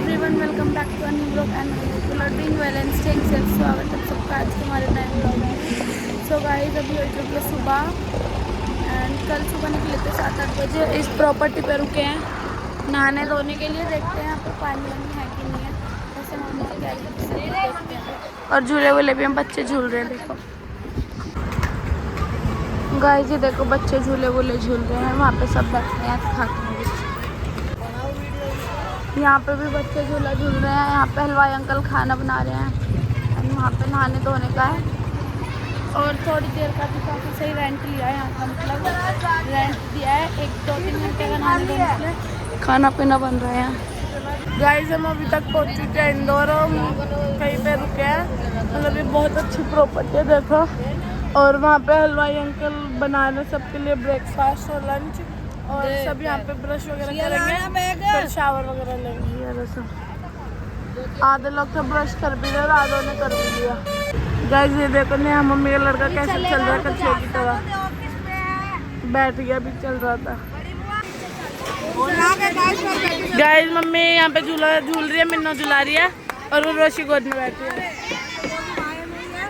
Everyone, welcome back to new blog and doing well and staying safe. स्वागत है सबका आज के हमारे नए ब्लॉग में। सो गाइस, अभी हो चुकी है सुबह एंड कल सुबह निकले थे 7-8 बजे। इस प्रॉपर्टी पे रुके हैं नहाने धोने के लिए। देखते हैं यहाँ पर पानी वानी है कि नहीं है। वैसे मम्मी से कह रही है। और झूले वूले भी हम बच्चे झूल रहे हैं। देखो गाइस, ये देखो बच्चे झूले वूले झूल रहे हैं। वहाँ पे सब बैठे हैं खाते हैं। यहाँ पे भी बच्चे झूला झूल रहे हैं। यहाँ पे हलवाई अंकल खाना बना रहे हैं एंड वहाँ पे नहाने धोने का है। और थोड़ी देर का भी काफ़ी सही रेंट लिया है यहाँ का, मतलब रेंट दिया है 1-2-3 घंटे का नहाने धोने के लिए। खाना पीना बन रहा है यहाँ। गाइस, हम अभी तक पहुँच चुके हैं इंदौर। हम कहीं पे रुके हैं, मतलब ये बहुत अच्छी प्रॉपर्टी है देखो। और वहाँ पे हलवाई अंकल बना रहे सबके लिए ब्रेकफास्ट और लंच। और सब यहाँ पे ब्रश वगैरह करेंगे, फिर शावर वगैरह लेंगे। ये सब आधे लोग तो ब्रश कर भी रहे और आधों ने कर भी लिया। गाइस, ये देखो नया मम्मी का लड़का कैसे चल रहा है कछुए की तरह। बैठ गया, भी चल रहा था। गाइस, मम्मी यहाँ पे झूला झूल रही है, मिन्नो झुला रही है और वो रोशी गोद में बैठी है।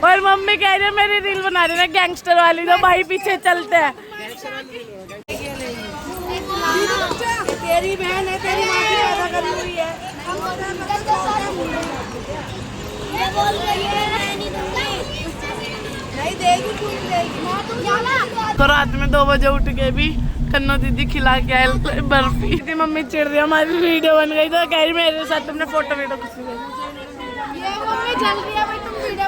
और मम्मी कह रही है मेरी रील बना रही है गैंगस्टर वाली, तो भाई पीछे चलते हैं। तेरी बहन है, तेरी माँ की पैदा करी हुई है। नहीं देगी, तो रात में 2 बजे उठ के भी कन्नो दीदी खिला के आए बर्फी। दीदी मम्मी चिढ़ रही है, हमारी वीडियो बन गई तो कह रही मेरे साथ तुमने फोटो वीडियो कुछ नहीं। ये मम्मी चल रही है भाई, तुम वीडियो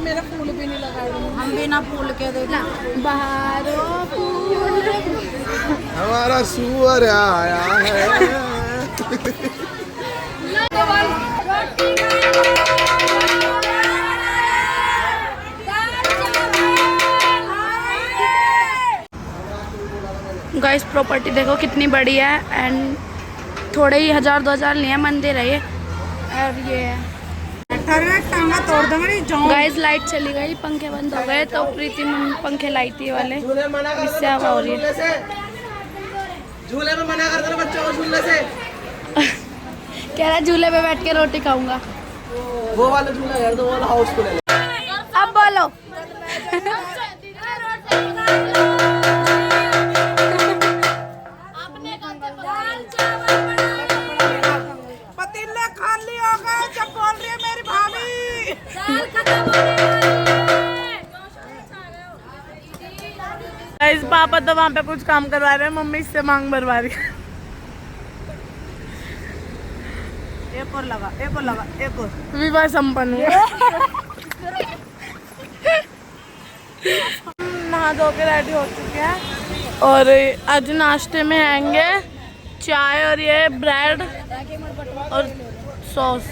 मेरे फूल भी नहीं लगाए। हम बिना फूल के देखना बाहरों फूल हमारा सुअर आया है। गाइस, प्रॉपर्टी देखो कितनी बड़ी है एंड थोड़े ही 1000-2000 लिए मंदिर है ये। और ये गाइस, लाइट चली गई, पंखे बंद हो गए, तो प्रीति मम्मी पंखे लाई थी वाले, इससे हवा हो रही है। झूले में मना कर दो बच्चों को झूलने से। कह रहा झूले पे बैठ के रोटी खाऊंगा। वो वाला झूला यार, तो वाला हाउसफुल है। अब बोलो। पतीले खाली हो गए जब बोल रही है मेरी भाभी। इस पापा तो वहाँ पे कुछ काम करवा रहे हैं, मम्मी इससे मांग भरवा रही है। एक और लगा, एक और लगा, एक और। विवाह संपन्न हुआ। नहा धो के रेडी हो चुके हैं और आज नाश्ते में आएंगे चाय और ये ब्रेड और सॉस।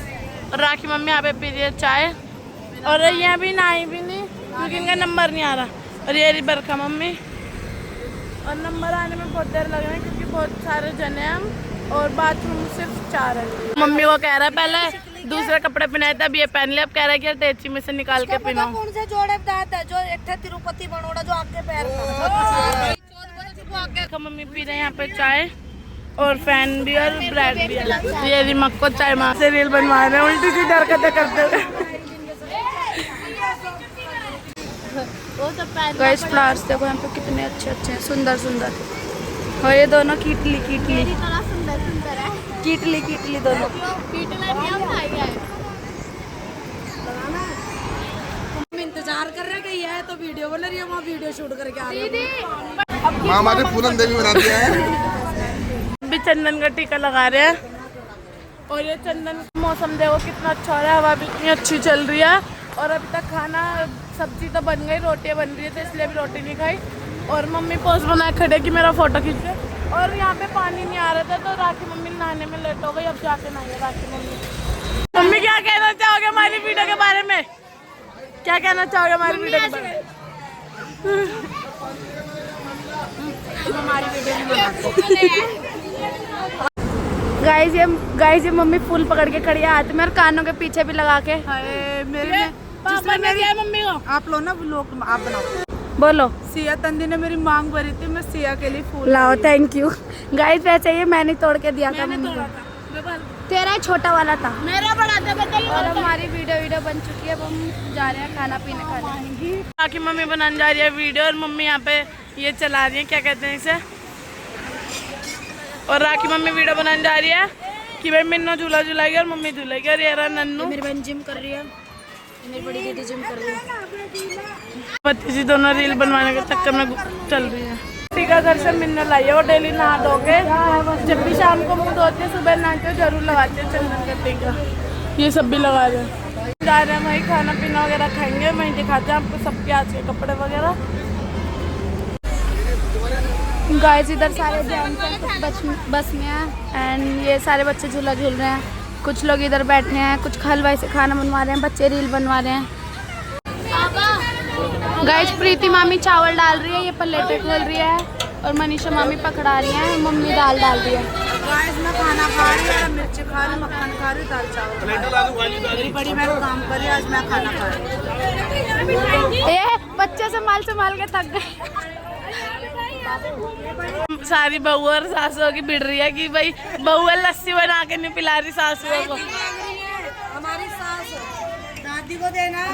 राखी मम्मी यहाँ पे पी रही है चाय और ये भी नहाई भी नहीं क्योंकि इनका नंबर नहीं आ रहा। और ये रही बरखा मम्मी। और नंबर आने में बहुत देर लग रहा है क्योंकि बहुत सारे जने हैं हम और बाथरूम सिर्फ 4 है। मम्मी को कह रहा है पहले दूसरे कपड़े पहनाए थे, अब ये पहन लिया। अब कह रहा है कि टेची में से निकाल के पहनाओ। कौन से जोड़े बताया जो एक तिरुपति बनोड़ा जो आपके पैर का। मम्मी पी रहे हैं यहाँ पे चाय और फैन भी और ब्रेड भी है। ये रिमक को चाय माँ से रील बनवा रहे हैं उल्टी सीधी हरकतें करते हुए। गाइस, फ्लावर्स देखो यहाँ पे कितने अच्छे अच्छे हैं, सुंदर सुंदर। और ये दोनों कीटली कीटली कीटली दोनों। हम इंतजार कर रहे हैं है तो वीडियो बन रही है, वहाँ वीडियो शूट करके आ रही है। मामा ने पूरन देवी बना दिया है। भी चंदन का टीका लगा रहे हैं और ये चंदन मौसम देखो कितना अच्छा हो रहा है, हवा भी इतनी अच्छी चल रही है। और अभी तक खाना सब्जी तो बन गई, रोटियाँ बन रही है तो इसलिए अभी रोटी नहीं खाई। और मम्मी पोज बनाए खड़े कि मेरा फोटो खींचे। और यहाँ पे पानी नहीं आ रहा था तो राखी मम्मी नहाने में लेट हो गई। अब जाके नहाइए राखी मम्मी। मम्मी क्या कहना चाहोगे हमारी वीडियो के बारे में? क्या कहना चाहोगे हमारी वीडियो के बारे में? गाइस, ये मम्मी फूल पकड़ के खड़ी है हाथ में और कानों के पीछे भी लगा के। मेरे पापा ने दिया मम्मी को। आप लो ना, लोग आप बनाओ। बोलो। सिया तंदी ने मेरी मांग भरी थी, मैं सिया के लिए फूल लाओ, थैंक यू गाइस। वैसे ये मैंने तोड़ के दिया था मम्मी को। तेरा छोटा वाला था, मेरा बड़ा था। और हमारी वीडियो बन चुकी है। अब हम जा रहे हैं खाना पीने खाने। बाकी मम्मी बनाने जा रही है वीडियो, और मम्मी यहाँ पे ये चला रही है, क्या कहते हैं इसे, और राखी मम्मी वीडियो बनाने जा रही है कि भाई मिन्नो झूला झूलाएगी और मम्मी झूलेगी। और ये रहा नन्नू, मेरी बहन जिम कर रही है, मेरी बड़ी दीदी जिम कर रही है। भतीजी दोनों रील बनवाने के चक्कर में चल रही है। का दर्शन मिलने लाई है, वो डेली नहा धो के जब भी शाम को मुँह धोते हैं, सुबह नहाते जरूर लगाते हैं चंदन का टीका। ये सब भी लगा रहे हैं। जा रहे हैं वहीं खाना पीना वगैरह खाएंगे, वहीं दिखाते हैं आपको सबके आज के कपड़े वगैरह। गाइस इधर सारे बस में हैं, एंड ये सारे बच्चे झूला झूल रहे हैं। कुछ लोग इधर बैठे हैं, कुछ हलवाई से खाना बनवा रहे हैं, बच्चे रील बनवा रहे हैं। गाइस प्रीति मामी चावल डाल रही है, ये प्लेटें खोल रही है, और मनीषा मामी पकड़ा रही है, मम्मी दाल डाल रही है। गाइस मैं खाना खा रही हूँ, मिर्ची खा रही हूँ, मक्खन खा रही हूँ, दाल चावल। मेरी बड़ी बहन काम कर रही है, आज मैं खाना खा रही हूँ। ए बच्चे संभाल के थक गए। सारी बहू और सासुओं की भिड़ रही है कि भाई बहू लस्सी बना के नहीं पिला रही सासुओं को। हमारी सास दादी को देना,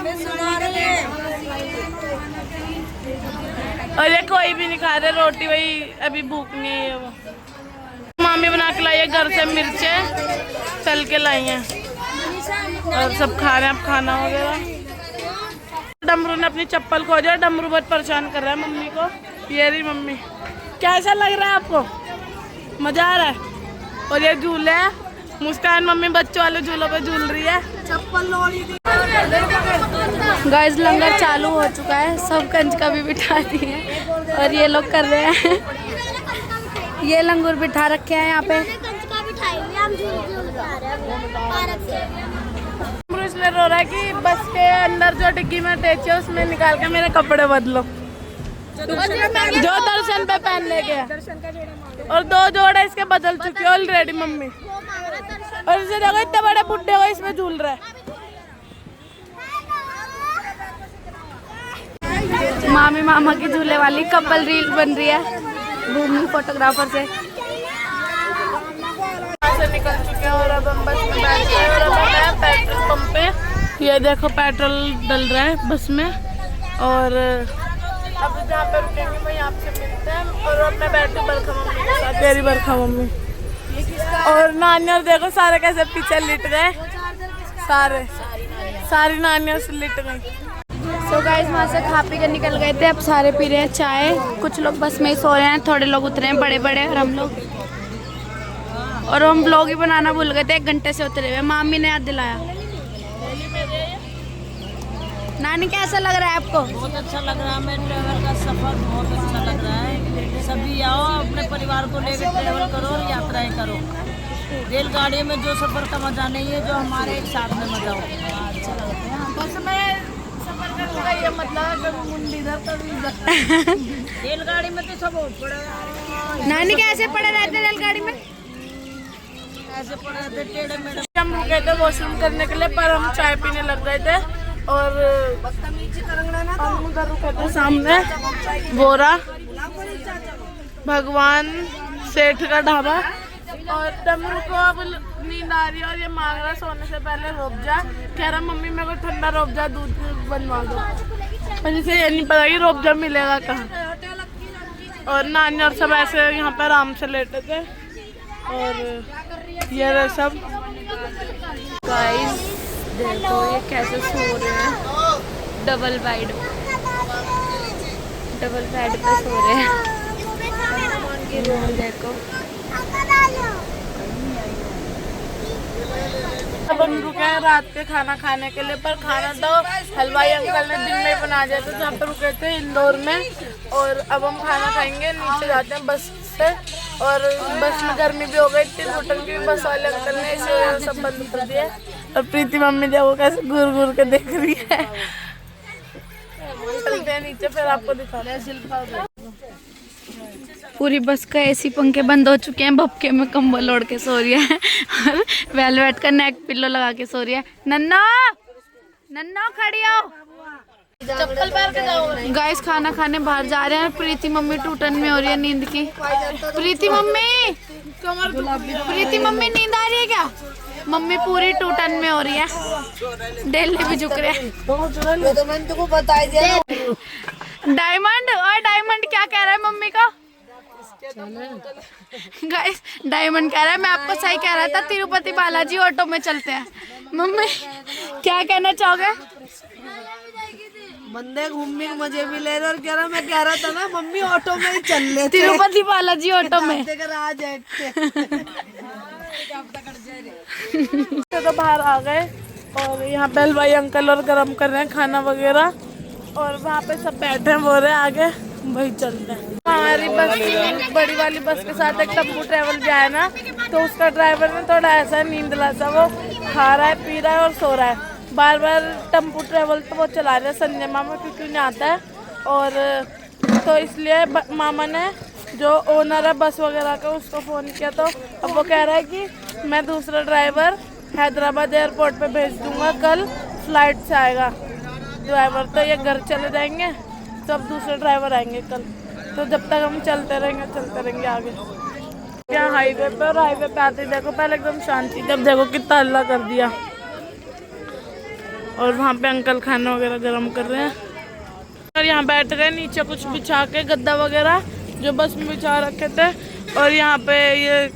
और ये कोई भी नहीं खा रहे रोटी, वही अभी भूख नहीं है। वो मामी बना के लाई है घर से, मिर्चें तल के लाई हैं, और सब खा रहे हैं अब खाना वगैरह। डमरू ने अपनी चप्पल खो दिया, डमरू बहुत परेशान कर रहा है मम्मी को। ये रही मम्मी। कैसा लग रहा है आपको? मजा आ रहा है? और ये झूले हैं, मुस्कान मम्मी बच्चों वाले झूलों पे झूल रही है। चप्पल लोड़ी थी। गाइस लंगर चालू हो चुका है, सब कंजका भी बिठा दी है, और ये लोग कर रहे हैं। ये लंगूर बिठा रखे हैं यहाँ पे। इसलिए रो रहा है कि बस के अंदर जो डिग्गी में अटैच है उसमें निकाल के मेरे कपड़े बदलो, जो दर्शन पे पहनने के, और 2 जोड़े इसके बदल चुकी है ऑलरेडी मम्मी। और इसे देखो इतने बड़े बुड्ढे को इसमें झूल रहा है। मामी मामा की झूले वाली कपल रील बन रही है भूमि फोटोग्राफर से निकल चुके हैं, और अब हम बस में बैठ गए, और अब हम पेट्रोल पंप पे। ये देखो पेट्रोल डल रहा है बस में, और अब जहाँ पे रुकेंगे वहीं आपसे मिलते हैं। और अब मैं बैठी बरखा मम्मी के साथ, मेरी बरखा मम्मी, और नानियाँ देखो सारे कैसे पीछे लिट गए, सारी नानियाँ से लिट गई। सो गाइस वहाँ से खा पी के निकल गए थे, अब सारे पी रहे हैं चाय। कुछ लोग बस में ही सो रहे हैं, थोड़े लोग उतरे हैं बड़े बड़े, और हम ब्लॉग ही बनाना भूल गए थे, 1 घंटे से उतरे हुए। मामी ने याद दिलाया। नानी कैसा लग रहा है आपको? बहुत अच्छा लग रहा है, मेरे ट्रैवल का सफर बहुत अच्छा लग रहा है। सभी आओ, अपने परिवार को लेकर ट्रैवल करो और यात्राएं करो। रेलगाड़ी में जो सफर का मजा नहीं है, जो हमारे एक साथ में मजा हो, अच्छा लगता है। बस मैं सफर करूँगा, ये मतलब रेलगाड़ी में तो सब पड़े। नानी कैसे पड़े रहते रेलगाड़ी में? ऐसे पड़े रहते टेढ़े मेढ़े। हम रुके थे वॉशरूम करने के लिए, पर हम चाय पीने लग गए थे, और हम उधर रुके थे सामने बोरा भगवान सेठ का ढाबा। और डमरू को अब नींद आ रही है, और ये मांग रहा सोने से पहले रोबजा। कह रहा मम्मी मेरे को ठंडा रोबजा दूध बनवा दो, पर जिसे ये नहीं पता कि रोबजा मिलेगा कहाँ। और नानी और सब ऐसे यहाँ पे आराम से लेटे थे, और ये रहे सब। गाइस देखो ये कैसे सो रहे हैं, डबल बेड पे सो रहे हैं। देखो अब हम रुके हैं रात के खाना खाने के लिए, पर खाना तो हलवाई अंकल ने दिन में ही बना दिया था, जहाँ पे रुके थे इंदौर में। और अब हम खाना खाएंगे, नीचे जाते हैं बस से। और बस में गर्मी भी हो गई थी, होटल की बस वाले अंकल ने इसे सब बंद कर दिया। और प्रीति मम्मी देखो कैसे घूर घूर के देख रही है। चलते हैं नीचे, फिर आपको दिखाते हैं। पूरी बस का एसी पंखे बंद हो चुके हैं, भपके में कंबल ओढ़ के सो रही है, और वेलवेट का नेक पिल्लो लगा के सो रही है। नन्नो खड़ी हो, चप्पल पहन के जाओ। गाइस खाना खाने बाहर जा रहे हैं। प्रीति मम्मी टूटन में हो रही है नींद की। प्रीति मम्मी नींद आ रही है क्या? मम्मी पूरी टूटन में हो रही है। डेली भी झुक रहे हैं। डायमंड और डायमंड क्या कह रहा है मम्मी का? गाइस डायमंड कह रहा है मैं आपको सही कह रहा था, तिरुपति बालाजी ऑटो में चलते हैं। मम्मी क्या कहना चाहोगे? बंदे घूमने के मजे भी ले रहे और कह रहा मैं कह रहा था ना मम्मी ऑटो में ही चल ले तिरुपति बालाजी ऑटो में। तो बाहर आ गए और यहाँ पे हलवाई अंकल और गरम कर रहे हैं खाना वगैरह और वहाँ पे सब बैठे हैं, बोल रहे हैं आगे वही चलते हैं। हमारी बस बड़ी वाली बस के साथ एक टेम्पो ट्रेवल भी आया ना, तो उसका ड्राइवर में थोड़ा ऐसा नींदला सा, वो खा रहा है पी रहा है और सो रहा है। बार बार टेम्पो ट्रेवल तो वो चला रहे हैं संजय मामा, क्योंकि उन्हें आता है। और तो इसलिए मामा ने जो ओनर है बस वगैरह का उसको फ़ोन किया, तो अब वो कह रहा है कि मैं दूसरा ड्राइवर हैदराबाद एयरपोर्ट पे भेज दूंगा, कल फ्लाइट से आएगा ड्राइवर। तो ये घर चले जाएंगे तो अब दूसरे ड्राइवर आएंगे कल। तो जब तक हम चलते रहेंगे आगे। क्या हाईवे पे, और हाईवे पे आते देखो पहले एकदम शांति, जब देखो कितना हल्ला कर दिया। और वहाँ पे अंकल खाना वगैरह गर्म कर रहे हैं और यहाँ बैठ गए नीचे कुछ बिछा के, गद्दा वगैरह जो बस में बिछा रखे थे। और यहाँ पे ये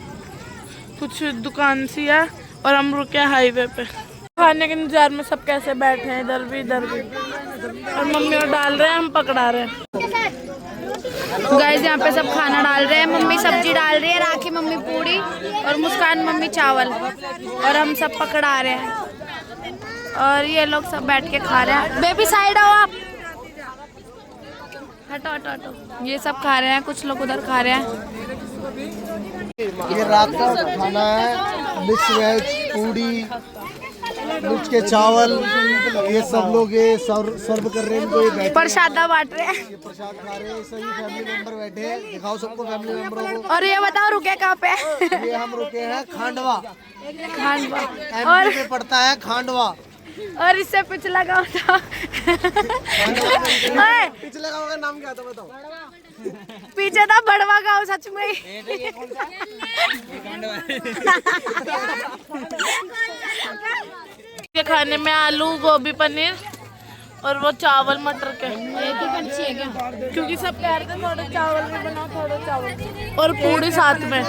कुछ दुकान सी है और हम रुके हाईवे पे। खाने के इंतजार में सब कैसे बैठे हैं, इधर भी और मम्मी और डाल रहे हैं, हम पकड़ा रहे हैं। गाइस यहाँ पे सब खाना डाल रहे हैं। मम्मी सब्जी डाल रही है, राखी मम्मी पूड़ी और मुस्कान मम्मी चावल, और हम सब पकड़ा रहे हैं। और ये लोग सब बैठ के खा रहे हैं। बेबी साइड आओ आप, हटो हटो हटो। ये सब खा रहे हैं, कुछ लोग उधर खा रहे हैं। ये रात का खाना है, मिक्स वेज पूड़ी, मिर्च के चावल, ये सब लोग ये सर्व कर रहे हैं। इनको ये बैठे प्रसादा बांट रहे हैं, ये प्रसाद खा रहे हैं। सभी फैमिली मेंबर बैठे हैं, दिखाओ सबको फैमिली मेंबरों को। और ये बताओ रुके कहाँ पे? ये हम रुके हैं खांडवा, खांडवा। एमपी में पड़ता है खांडवा। और इससे पिछला गाँव था पिछले गाँव का नाम क्या था बताओ? पीछे था बड़वा गाँव, सच में। ये खाने में आलू गोभी पनीर और वो चावल मटर के, क्योंकि सब कह रहे थे थोड़े चावल में बनाओ, थोड़े चावल और पूरी साथ में।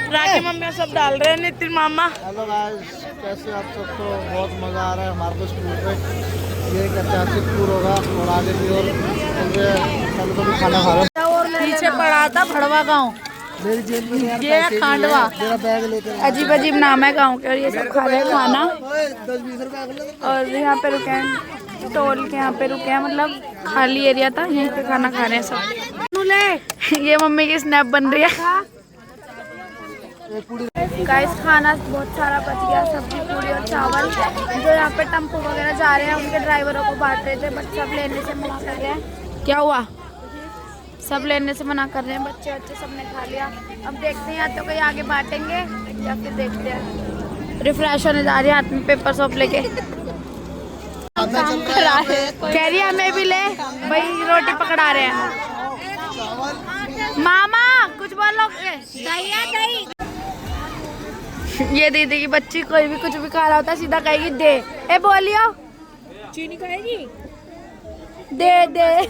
राखी मम्मी सब डाल रहे हैं, नितिन मामा। हेलो गाइस, कैसे आप सब? तो बहुत मज़ा आ रहा है हमारे को स्कूल पे। ये एक ऐतिहासिक टूर होगा और आगे भी, और कल को भी खाना खा रहा हूँ। पीछे पड़ा था भड़वा गाँव, मेरी जेब में ये है खांडवा। मेरा बैग लेकर अजीब अजीब नाम है गाँव के। और ये सब खा रहे हैं खाना। 10-20 रुपए। और यहाँ पे रुके हैं, टोल के यहाँ पे रुके हैं, मतलब खाली एरिया था, यहीं पे खाना खा रहे हैं सब। ये मम्मी की स्नैप बन रही है। गाइस खाना बहुत सारा बच गया, सब्जी पूरी और चावल। जो यहाँ पे टेम्पो वगैरह जा रहे हैं उनके ड्राइवरों को बांट रहे थे, बट सब लेने से मना कर रहे हैं। क्या हुआ? सब लेने से मना कर रहे हैं, बच्चे सबने खा लिया। अब देखते हैं या तो कोई आगे बांटेंगे या फिर देखते हैं। रिफ्रेश होने जा रही है, हाथ में पेपर सॉप लेके। कह रही है हमें भी ले भाई, रोटी पकड़ा रहे हैं। मामा कुछ बोलो। ये दीदी की बच्ची कोई भी कुछ भी खा रहा होता है सीधा कहेगी दे। ए बोलियो, चीनी खाएगी? दे दे।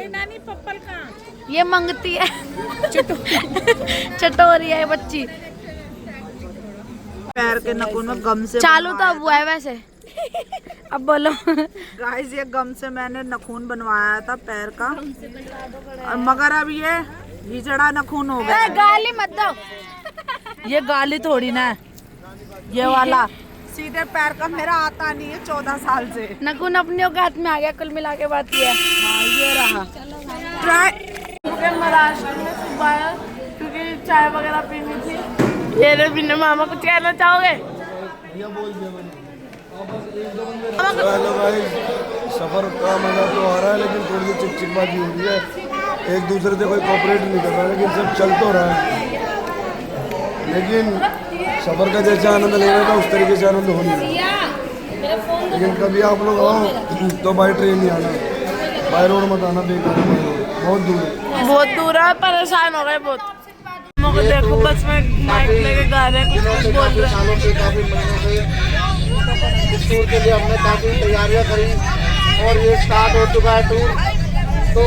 नानी पप्पल कहाँ? ये मंगती है, चटोरी है बच्ची। पैर के नखून में गम से चालू तो अब हुआ है वैसे। अब बोलो। गाइस ये गम से मैंने नखून बनवाया था पैर का, और मगर अब ये हिजड़ा नखून हो गया। गाली मत दो। ये गाली थोड़ी ना है, ये वाला सीधे पैर का मेरा आता नहीं है 14 साल से। नखून अपने हाथ में आ गया, कुल मिला के बात ये है। ये रहा महाराष्ट्र में सुबह, क्योंकि चाय वगैरह पीनी थी। ये बिना मामा कुछ कहना चाहोगे? हेलो भाई, सफर का मजा तो आ रहा है, लेकिन थोड़ी सी चिकचिकबाजी हो रही है। एक दूसरे से कोई कोऑपरेट नहीं कर रहा, लेकिन सब चल तो रहा है। लेकिन सफर का जैसा आनंद लेना था उस तरीके से आनंद हो नहीं रहा। लेकिन कभी आप लोग आओ तो बाई ट्रेन ही आना, बाई रोड मत आना, बेकार है, बहुत दूर है। बहुत दूर है, परेशान हो गए बहुत। मगर देखो बस में माइक लेके गा रहे हैं, कुछ बोल रहे हैं। सालों से, काफी महीनों से इस टूर के लिए हमने काफी तैयारियां करी और ये स्टार्ट हो चुका है टूर। तो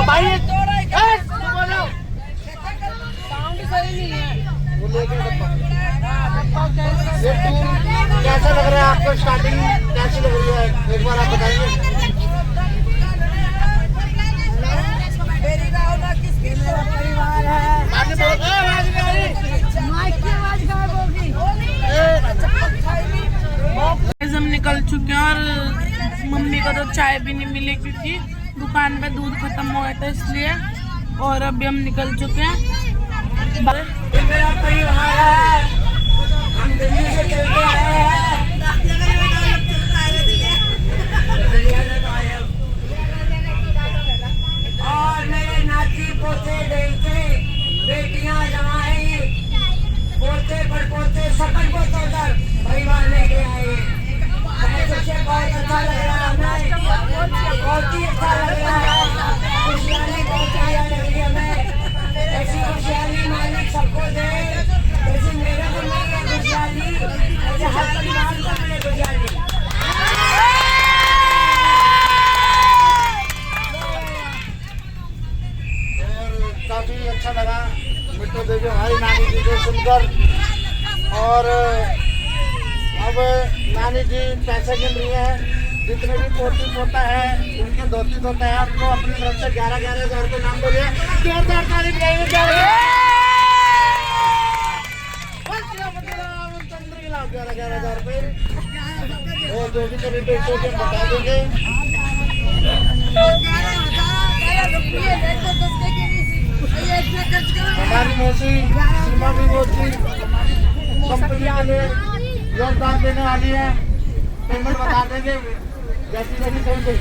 भाई ये टूर कैसा लग रहा है आपको, स्टार्टिंग कैसी लग रही है, एक बार आप बताइए। हम निकल चुके हैं और मम्मी को तो चाय भी नहीं मिली क्योंकि दुकान पे दूध खत्म हो गया था इसलिए। और अभी हम निकल चुके हैं। मेरा परिवार है, हम दिल्ली से चलते आए हैं। और मेरे नाती पोते बेटे बेटियां जमाई पोते पर पोते सकल को तोड़कर परिवार लेके आए। मुझे बहुत अच्छा लग रहा है, बहुत ही अच्छा लग रहा है। खुशहाली बहुत अच्छा लग रही है हमें। ऐसी खुशहाली मालिक सबको दे, जैसे मेरे को मिल रही खुशहाली, ऐसे हर परिवार को मिले खुशहाली। काफी अच्छा लगा मिट्टू देवी हमारी नानी जी को सुनकर। और अब नानी जी पैसे गिन रही है, जितने भी पोती पोता है उनके धोती धोता है, उनको अपनी तरफ से 11,000 रुपये नाम बोलिए। जोरदार ताली बजाइए। 11,000 रुपये और जो भी कभी पैसों के बता देंगे। हमारी मौसी सीमा भी मौसी कंपनी के लिए योगदान देने वाली है, पेमेंट बता देंगे जैसी जैसी कोई।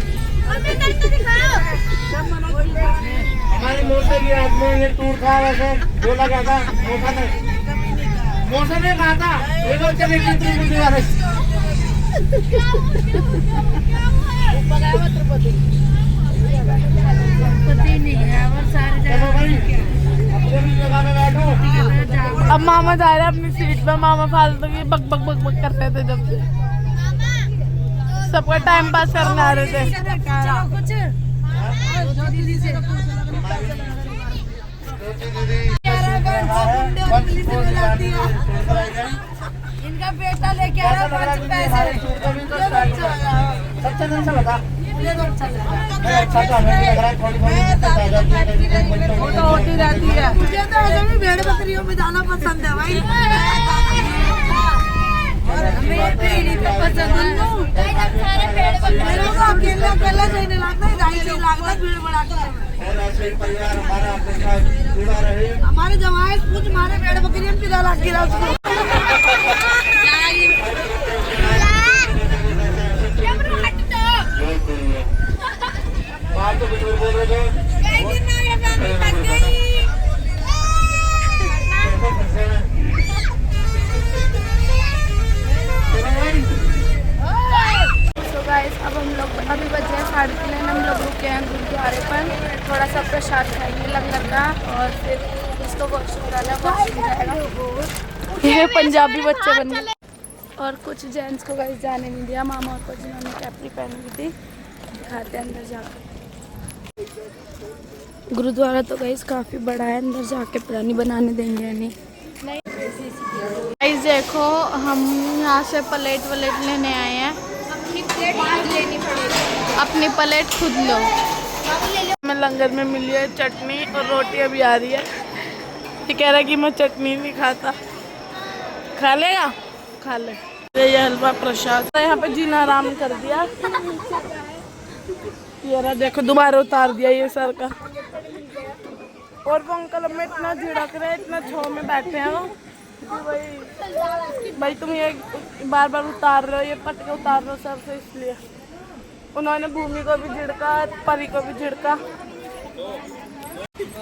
हमारी मौसी की आज में ये टूर था, वैसे बोला गया था मौसा ने कहा था ये लोग चलेंगे अब मामा जा रहे हैं अपनी सीट पे। मामा फालतू की बक बक बक बक कर रहे थे, जब से सबका टाइम पास करने आ रहे थे। इनका बेटा लेके आ रहा है 5 पैसे। सबसे अच्छा लगा, मुझे तो अच्छा लगा। अच्छा तो हमें लग रहा है फोटो होती रहती है। मुझे तो ऐसे भी भेड़ बकरियों में जाना पसंद है भाई। हमें भेड़ी तो पसंद है। मेरे को अकेला अकेला सही नहीं लगता, इधर से लगता भीड़ बड़ा के। और ऐसे ही परिवार हमारा आपके साथ जुड़ा रहे। हमारे जमाए कुछ मारे भेड़ बकरियों में पिला लग गिरा उसको। बात तो कुछ और बोल रहे थे। तो गाइस अब हम लोग अभी बजे हैं 3:30, हम लोग रुके हैं गुरुद्वारे पर, थोड़ा सा प्रसाद खाएंगे लंगर का और फिर इसको वॉशरूम जाना, वॉशरूम जाएगा। ये पंजाबी बच्चे बन गए। और कुछ जेंट्स को गाइस जाने नहीं दिया, मामा और को जिन्होंने कैपरी पहनी हुई थी। दिखाते हैं अंदर जाकर। गुरुद्वारा तो गाइस काफ़ी बड़ा है, अंदर जाके पता नहीं बनाने देंगे या नहीं। गाइस देखो हम यहाँ से प्लेट वलेट लेने आए हैं। अपनी प्लेट खुद लेनी पड़ेगी, अपनी प्लेट खुद लो। हमें लंगर में मिली है चटनी और रोटी अभी आ रही है। ये कह रहा है कि मैं चटनी नहीं खाता। खा लेगा? खा ले। ये हलवा प्रसाद यहाँ पे जीना आराम कर दिया। ये रहा देखो, दोबारा उतार दिया ये सर का। और वो अंकल हमें इतना झिड़क रहे, इतना छाव में बैठे हैं वो। भाई तुम ये बार बार उतार रहे हो, ये पट के उतार रहे हो सर से, इसलिए उन्होंने भूमि को भी झिड़का, परी को भी झिड़का।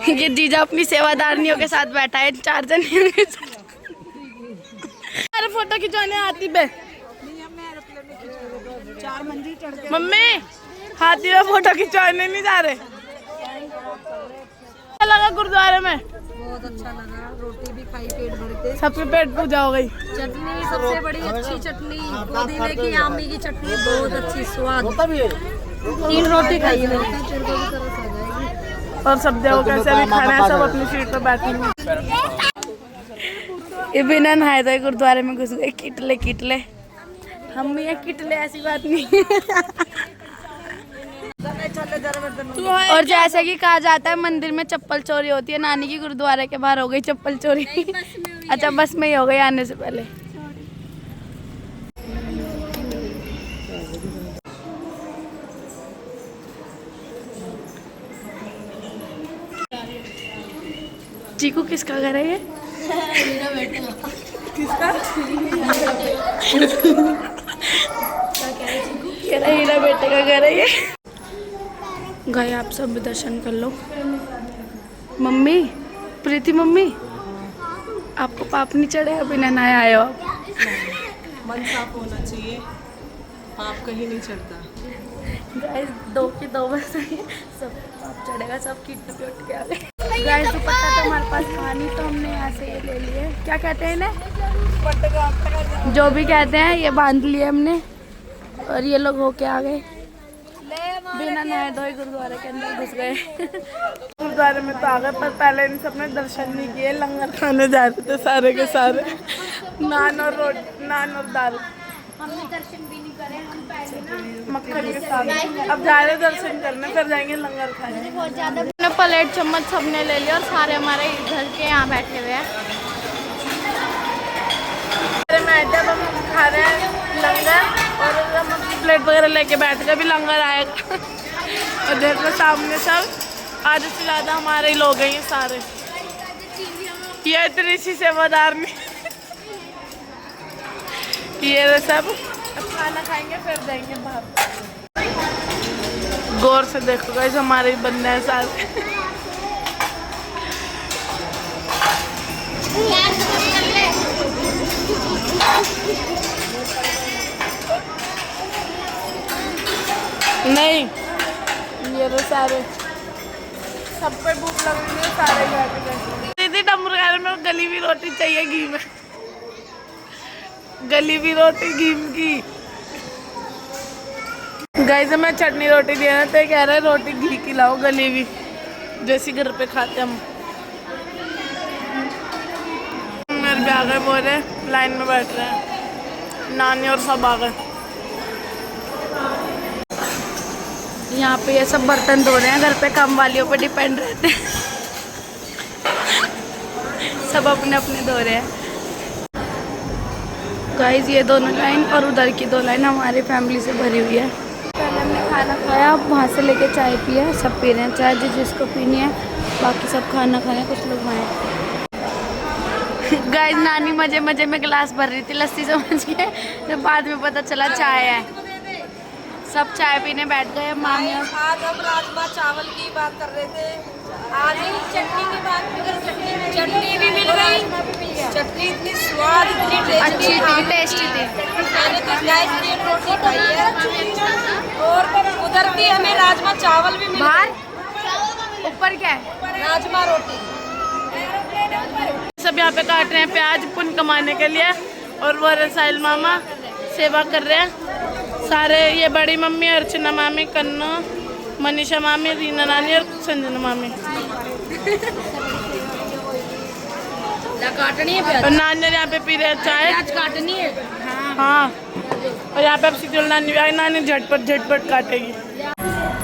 ये जीजा अपनी सेवादारनियों के साथ बैठा है, 4 जनियों के साथ। अरे फोटो खिंचवाने आती बे। मम्मी हाथी में फोटो खिंचवाने नहीं जा रहे? क्या लगा गुरुद्वारे में? बहुत अच्छा लगा, रोटी भी खाई पेट भर के। सबके पेट पूजा हो गई। चटनी सबसे बड़ी अच्छी चटनी पुदीने की, आमी की चटनी बहुत अच्छी स्वाद। 3 रोटी खाई है। और सब देखो कैसे भी खाना है, सब अपनी सीट पर बैठेंगे। ये बिना नहाए तो गुरुद्वारे में घुस गए। किटले किटले हम ये किटले, ऐसी बात नहीं। और जैसे कि कहा जाता है मंदिर में चप्पल चोरी होती है, नानी की गुरुद्वारे के बाहर हो गई चप्पल चोरी। अच्छा बस में ही हो गई आने से पहले। चीकू किसका घर है ये? किसका? कह रहा हीरा बेटे का घर है ये। गए आप सब भी दर्शन कर लो। मम्मी, प्रीति मम्मी, आपको पाप नहीं चढ़े? अभी नहाए आए हो आप? मन साफ होना चाहिए, पाप कहीं नहीं चढ़ता। गाइस 2 की 2 बस आई, सब पाप चढ़ेगा, सब किट पे उठ के आ गए। गाइस दुपट्टा तो हमारे पास था नहीं, तो हमने यहाँ से ये ले लिए। क्या कहते हैं इन्हें? जो भी कहते हैं, ये बांध लिए हमने। और ये लोग होके आ गए, बिना नहाए धोए गुरुद्वारे के अंदर घुस गए। गुरुद्वारे में तो आ गए, पर पहले इन सब ने दर्शन नहीं किए। लंगर खाने जा रहे थे सारे के सारे, नान और दाल। हमने दर्शन भी नहीं करे, हम पहले ना मक्खन के साथ। अब जा रहे दर्शन करने, फिर जाएंगे लंगर खाने। बहुत ज्यादा प्लेट चम्मच सबने ले लिया और सारे हमारे इधर के यहाँ बैठे हुए हैं। मैडम हम खा रहे हैं लंगर, और हम अपनी प्लेट वगैरह लेके बैठ गए, अभी लंगर आएगा। और देखो सामने सब आधे से ज़्यादा हमारे ही लोग हैं ये सारे। ये इतनी सी सेवादार नहीं। ये सब खाना खाएंगे फिर जाएंगे बाहर। गौर से देखो गाइस, हमारे ही बंदे हैं सारे। नहीं ये तो सारे, सब पे भूख लग रही है, सारे बैठ गए। दीदी डमरू में गली हुई रोटी चाहिए घी में, गली हुई रोटी घी की। गाइस मैं चटनी रोटी दिया ना, तो कह रहे रोटी घी की लाओ गली हुई, जैसी घर पे खाते हम। मेरे भी आ गए, बोले लाइन में बैठ रहे हैं, नानी और सब आ गए। यहाँ पे ये सब बर्तन धो रहे हैं, घर पे काम वालियों पे डिपेंड रहते हैं। सब अपने अपने धो रहे हैं। गाइस ये दोनों लाइन और उधर की 2 लाइन हमारी फैमिली से भरी हुई है। पहले हमने खाना खाया, वहाँ से लेके चाय पिया, सब पी रहे हैं चाय जिसको पीनी है, बाकी सब खाना खाए, कुछ लोग वहाँ। गाइस नानी मजे मजे में गिलास भर रही थी लस्सी समझ के, तो बाद में पता चला चाय है। सब चाय पीने बैठ गए। मामी आज हम राजमा चावल की बात कर रहे थे, आज ही चटनी की बात भी कर, चटनी भी मिल गई। चटनी इतनी स्वाद, इतनी अच्छी थी, टेस्टी थी। मैंने तो गाइस 3 रोटी खाई है, और उधर भी हमें राजमा चावल भी मिल बाहर ऊपर क्या है? राजमा रोटी। सब यहाँ पे काट रहे हैं प्याज पुण्य कमाने के लिए, और वो रसाइल मामा सेवा कर रहे हैं सारे। ये बड़ी मम्मी, अर्चना मामी, कन्नू, मनीषा मामी, रीना नानी और संजना मामी। काटनी है प्याज, और नानी यहाँ पे पी रहे हैं चाय। प्याज काटनी है। हाँ, और यहाँ पे अब सीधे नानी आई, नानी झटपट काटेगी।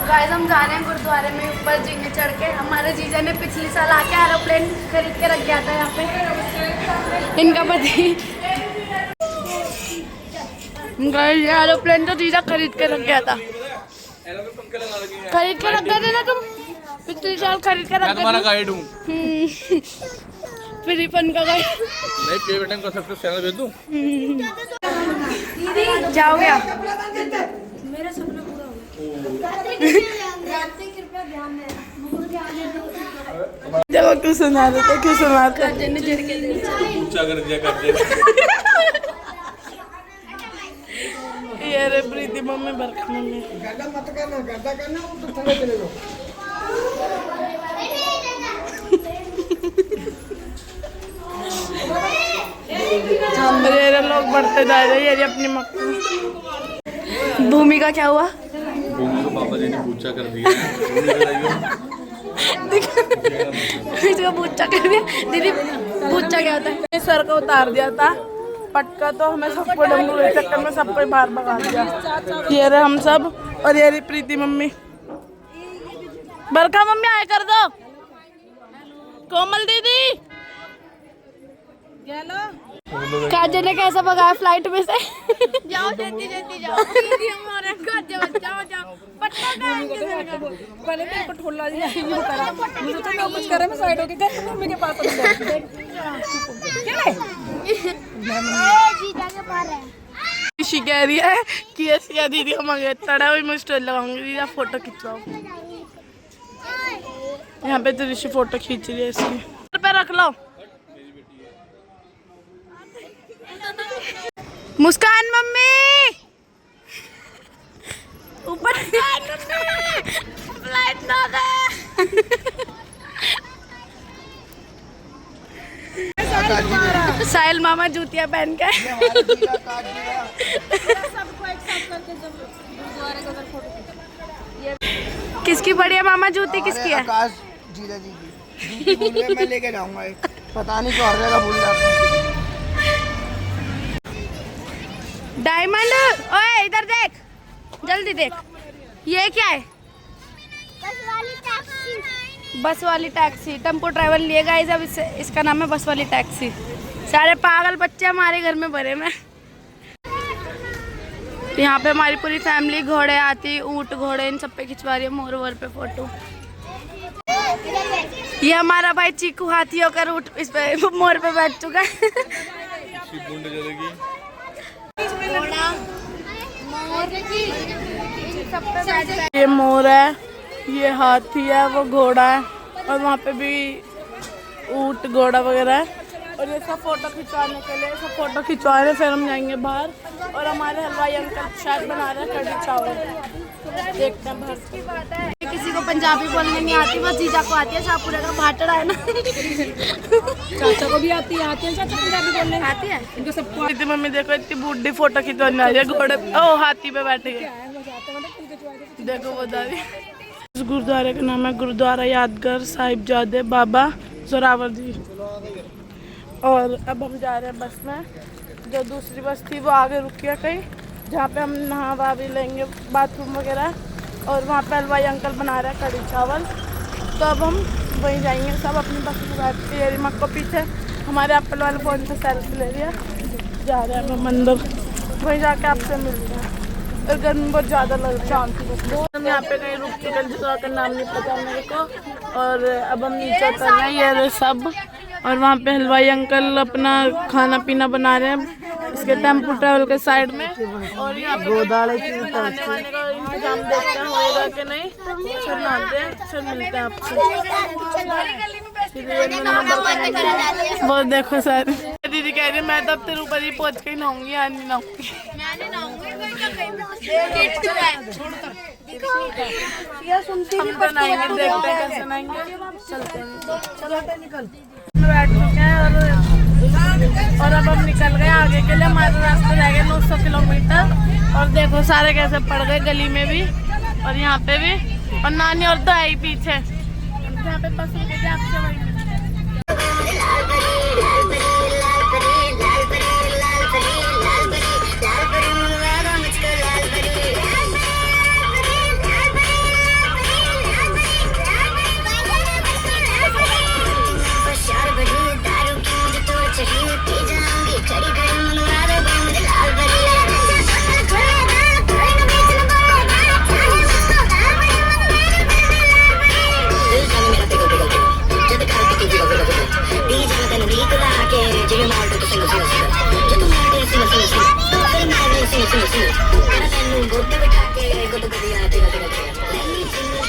गाइस हम जा रहे हैं गुरुद्वारे में ऊपर जीने चढ़ के। हमारे जीजा ने पिछले साल आके एरोप्लेन खरीद के रख गया था यहाँ पे, इनका पति। एरोप्लेन तो जीजा खरीद के रख गया था। खरीद के रख गए थे ना तुम, पिछले साल खरीद के रख गए। तुम्हारा गाइड हूँ। फ्री फन का गाइड। मैं पे बटन को सबसे चैनल भेज दूँ। क्या हो गया? मेरा सपना पूरा हो गया। देखो क्यों सुना रहे थे, क्यों सुना रहे थे। ऊंचा कर दिया कर दिया। ये ये रे प्रीति मम्मी, बरखा मम्मी। मत करना, गड्ढा करना तो थले चले जाओ। मेरे लोग बढ़ते जा रहे हैं, ये अपनी मक्खी। भूमि का क्या हुआ? भूमि को पापा जी ने पूछा कर दिया। इसको पूछा कर दिया दीदी, पूछा क्या होता है? सर को उतार दिया था पटका, तो हमें सबको डमरू के चक्कर में सबको बाहर भगा दिया। ये रहे हम सब, और ये रही प्रीति मम्मी। बरखा मम्मी आए कर दो। कोमल दीदी, काजल ने कैसा भगाया फ्लाइट में से? जाओ जल्दी जल्दी जाओ दीदी, हमारे घर जाओ जाओ जाओ। पटका पहले मेरे को ठोला दिया, ये करा मुझे तो मैं कुछ करे, मैं साइड होके गई मम्मी के पास क्या है। ऋषि कह रही है कि ऐसी दीदी हम आगे तड़ा हुई, मैं स्टोरी लगाऊंगी, दीदी आप फोटो खिंचवाओ। यहाँ पे तो ऋषि फोटो खींच रही है इसकी। सर पे रख लो। मुस्कान मम्मी ऊपर, फ्लाइट ना गया। साहिल मामा जूतियां पहन के किसकी बढ़िया मामा जूती किसकी है? आकाश जीजा जी की जूती बोल रहे, मैं लेके जाऊंगा एक, पता नहीं क्यों हर जगह भूल जाते हैं। डायमंड, ओए इधर देख, जल्दी देख, ये क्या है? बस वाली टैक्सी, टेम्पो ट्रैवल लिए गाइस। अब इसका नाम है बस वाली टैक्सी। सारे पागल बच्चे हमारे घर में भरे में। यहाँ पे हमारी पूरी फैमिली घोड़े हाथी ऊंट घोड़े इन सब पे खिंचवा रही है मोर वोर पे फोटो। ये हमारा भाई चीकू हाथी होकर ऊंट इस पे मोर पे बैठ चुका है। ये मोर है, ये हाथी है, वो घोड़ा है, और वहाँ पे भी ऊंट घोड़ा वगैरह है। और ये सब फोटो खिंचवाने के लिए सब फोटो खिंचवा रहे, फिर हम जाएंगे बाहर। और हमारे हलवाई अंकल शायद बना रहे हैं कढ़ी चावल, देखते हैं बाहर। किसी को पंजाबी बोलने नहीं आती, बस जीजा को आती है। शाहपुरा का भाटड़ा है ना। चाचा को भी आती है चाचा पंजाबी बोलने आती है इनको सबको। दीदी मम्मी देखो इतनी बूढ़ी फोटो खिंचवाने आ रही है घोड़े ओ हाथी पे बैठे है। देखो वो दादी। इस गुरुद्वारे का नाम है गुरुद्वारा यादगार साहिबजादे बाबा जोरावर जी। और अब हम जा रहे हैं बस में। जो दूसरी बस थी वो आगे रुकी है कहीं, जहाँ पे हम नहा वहा भी लेंगे, बाथरूम वगैरह। और वहाँ पे हलवाई अंकल बना रहे हैं कढ़ी चावल, तो अब हम वहीं जाएंगे सब अपनी बस में बैठ के। ये रिमक को पीछे हमारे एप्पल वाले फ़ोन से सेल्फी ले लिया। जा रहे हैं हम अंदर, वहीं जाके आपसे मिलते हैं। और गर्मी बहुत ज़्यादा लग रही है। हम यहाँ पे कहीं रुक चुके हैं, जगह का नाम नहीं पता मेरे को। और अब हम नीचे उतर रहे हैं, ये रहे सब। और वहाँ पे हलवाई अंकल अपना खाना पीना बना रहे हैं इसके टेम्पो ट्रैवल के साइड में। और यहाँ पे नहाने वाने का इंतजाम देखते हैं होएगा कि नहीं, फिर नहाते हैं, फिर मिलते हैं आपसे। वो देखो सर, दीदी कह रही है मैं तो अब तेरे ऊपर ही पहुँच के ही नहाऊंगी, या नहीं नहाऊंगी। हम तो नहाएंगे, देखते हैं कैसे नहाएंगे, चलते हैं। बैठ चुके हैं और अब हम निकल गए आगे के लिए। हमारा रास्ता रह गया 900 किलोमीटर। और देखो सारे कैसे पड़ गए गली में भी और यहाँ पे भी। और नानी और तो है ही पीछे, जहाँ पे बस रुकेगी आपसे वहीं।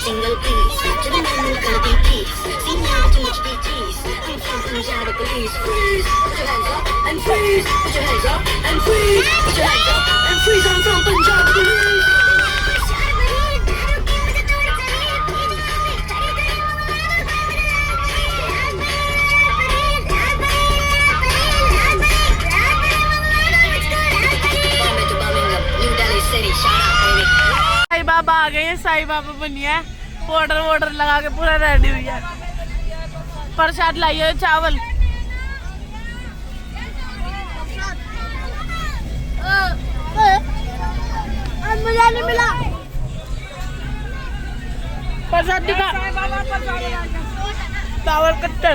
Single piece, the police. Freeze, put your hands up and freeze. Put your hands up and freeze. Put your hands up and freeze. I'm from Punjab. Police. Sai Baba आ गए हैं। साई बाबा बनी है, पाउडर वाउडर लगा के पूरा रेडी हुई है। प्रसाद लाइए चावल। मुझे नहीं मिला प्रसाद दिखा। चावल कट्टे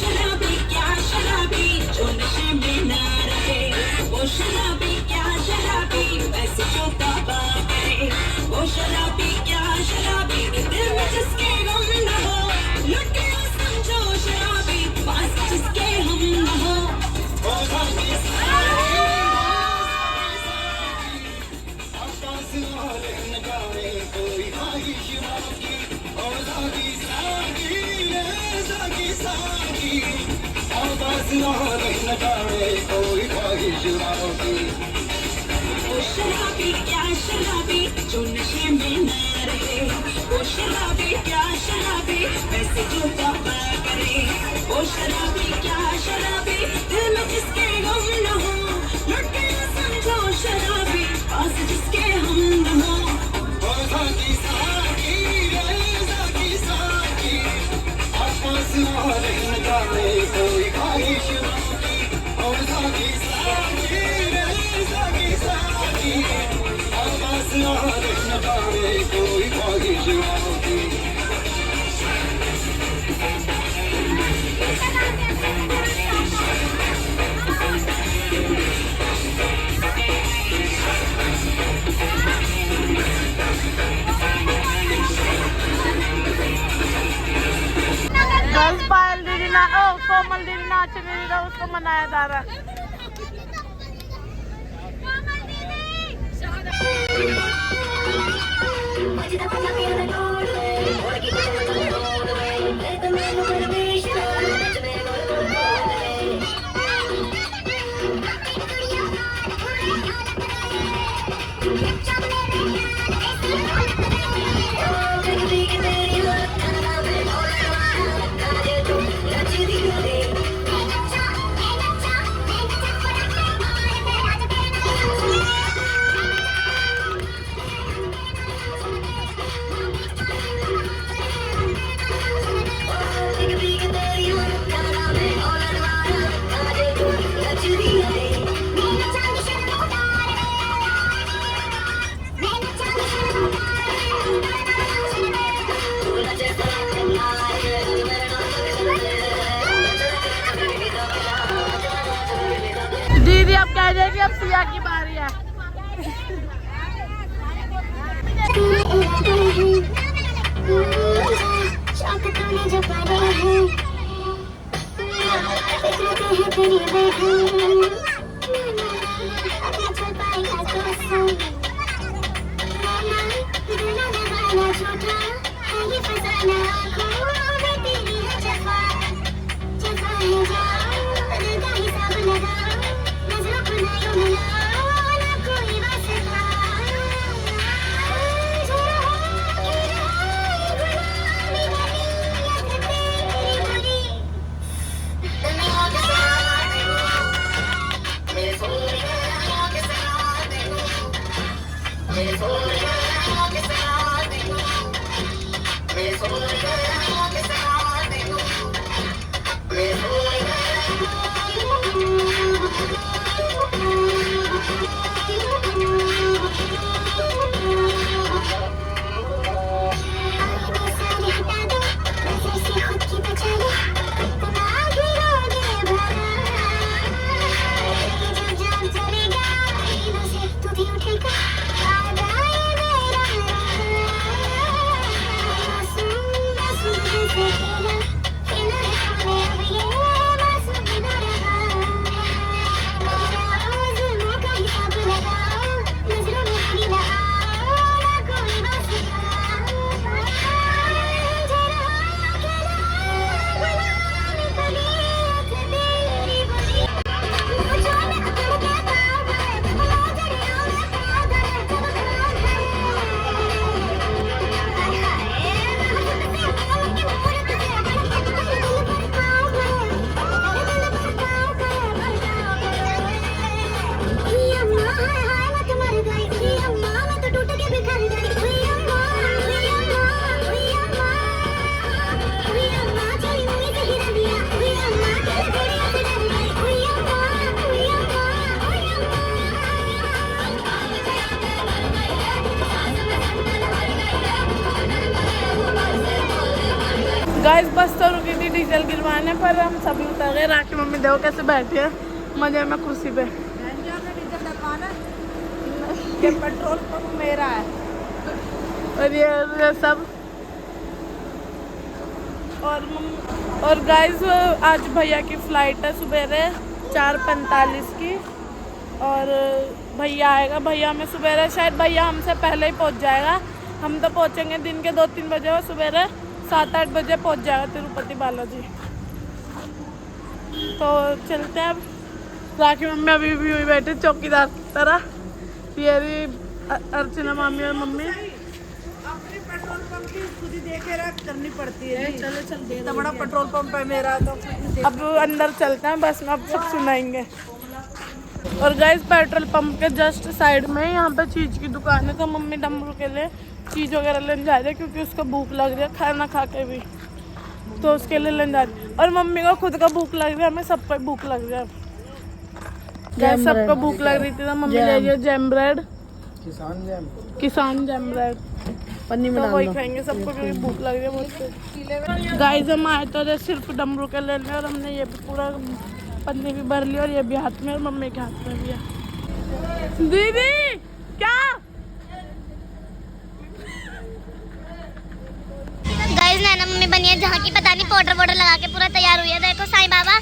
शराबी क्या शराबी जो नशे में न रहे, वो शराबी क्या शराबी वैसे जो तौबा करे, वो शराबी क्या शराबी दिल में जिसके गम न हो, लुटे समझो शराबी पास जिसके हम न हो। साकी साकी साकी साकी आपस वाले न जाने कोई ख्वाहिश बाकी, और साकी साकी साकी साकी आपस वाले न जाने कोई ख्वाहिश बाकी। बस पायल दीदी ना, ओ कोमल दीदी नाच रही था, उसको मनाया जा रहा है। दीदी अब कह रहे कि अब सिया की बारी है। मेरे तेल गिरवाने पर हम सभी उतर गए। राखी मम्मी देखो कैसे बैठी है मजे में कुर्सी पे। ये पेट्रोल पंप मेरा है और ये सब। और गाइस आज भैया की फ़्लाइट है सुबह 4:45 की और भैया आएगा। भैया हमें सुबह शायद भैया हमसे पहले ही पहुंच जाएगा। हम तो पहुंचेंगे दिन के 2-3 बजे और सुबह 7-8 बजे पहुंच जाएगा तिरुपति बालाजी। तो चलते हैं अब। राखी मम्मी अभी भी हुई बैठे चौकीदार की तरह। ये अर्चना मामी और मम्मी अपनी पेट्रोल पंप की खुद ही देखे रख करनी पड़ती है। चलो चल दे इतना बड़ा पेट्रोल पंप है मेरा तो। अब अंदर चलते हैं बस में, अब सब सुनाएंगे। और गाइस पेट्रोल पंप के जस्ट साइड में यहाँ पे चीज़ की दुकान है। तो मम्मी डमरू के लिए चीज़ वगैरह लेने जा रही है क्योंकि उसको भूख लग रही है खाना खा के भी, तो उसके लिए लेने जा रही है। और मम्मी को खुद का भूख लग रही है, हमें सबको भूख लग रही है। सबको भूख लग रही थी तो मम्मी ले रही है जैम ब्रेड, किसान जैम ब्रेड पन्नी में, तो वही खाएंगे सबको क्योंकि भूख लग रही है मुझसे। गाइस हम आए तो सिर्फ डमरू के लेने और हमने ये भी पूरा पन्नी भी भर ली और ये भी हाथ में और मम्मी के हाथ में भी है। दीदी क्या गाइस नैना मम्मी बनी है जहाँ की पता नहीं पाउडर वाउडर लगा के पूरा तैयार हुई है। देखो साईं बाबा